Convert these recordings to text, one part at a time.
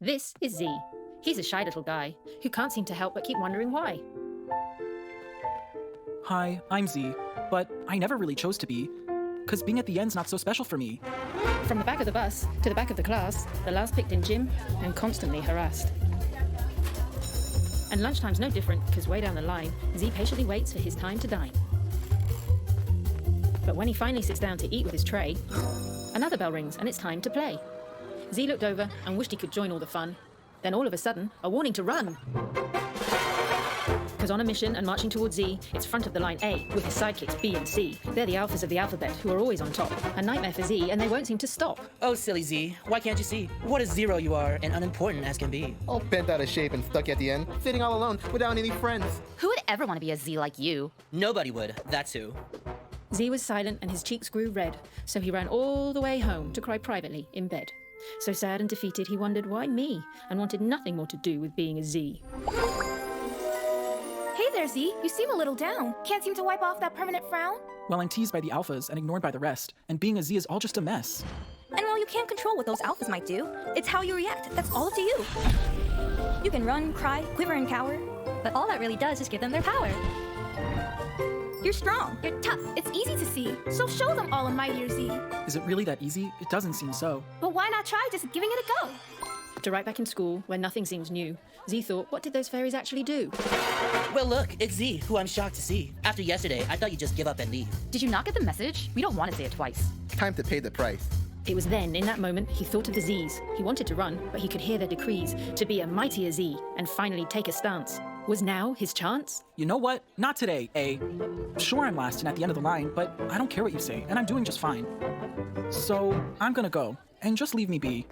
This is Z. He's a shy little guy who can't seem to help but keep wondering why. Hi, I'm Z, but I never really chose to be, because being at the end's not so special for me. From the back of the bus to the back of the class, the last picked in gym and constantly harassed. And lunchtime's no different, because way down the line, Z patiently waits for his time to dine. But when he finally sits down to eat with his tray, another bell rings and it's time to play. Z looked over and wished he could join all the fun. Then all of a sudden, a warning to run. Because on a mission and marching towards Z, it's front of the line A, with his sidekicks B and C. They're the alphas of the alphabet, who are always on top. A nightmare for Z, and they won't seem to stop. Oh, silly Z, why can't you see? What a zero you are, and unimportant as can be. All bent out of shape and stuck at the end, sitting all alone without any friends. Who would ever want to be a Z like you? Nobody would, that's who. Z was silent and his cheeks grew red, so he ran all the way home to cry privately in bed. So sad and defeated, he wondered why me, and wanted nothing more to do with being a Z. Hey there, Z. You seem a little down. Can't seem to wipe off that permanent frown? Well, I'm teased by the alphas and ignored by the rest, and being a Z is all just a mess. And while you can't control what those alphas might do, it's how you react. That's all up to you. You can run, cry, quiver, and cower, but all that really does is give them their power. You're strong. You're tough. It's easy to see. So show them all a mightier Z. Is it really that easy? It doesn't seem so. But why not try just giving it a go? To right back in school, where nothing seems new, Z thought, what did those fairies actually do? Well, look, it's Z, who I'm shocked to see. After yesterday, I thought you'd just give up and leave. Did you not get the message? We don't want to say it twice. Time to pay the price. It was then, in that moment, he thought of the Zs. He wanted to run, but he could hear their decrees to be a mightier Z and finally take a stance. Was now his chance? You know what? Not today, A. Sure, I'm last and at the end of the line, but I don't care what you say, and I'm doing just fine. So, I'm gonna go, and just leave me be.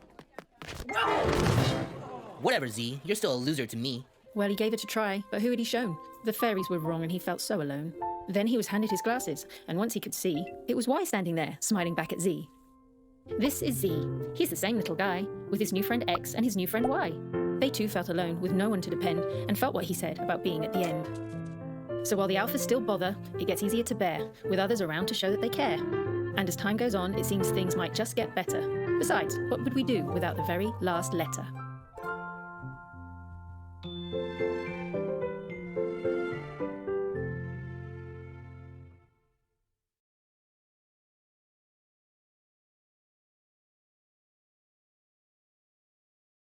Whatever, Z, you're still a loser to me. Well, he gave it a try, but who had he shown? The fairies were wrong and he felt so alone. Then he was handed his glasses, and once he could see, it was Y standing there, smiling back at Z. This is Z. He's the same little guy, with his new friend X and his new friend Y. They too felt alone, with no one to depend, and felt what he said about being at the end. So while the alphas still bother, it gets easier to bear, with others around to show that they care. And as time goes on, it seems things might just get better. Besides, what would we do without the very last letter?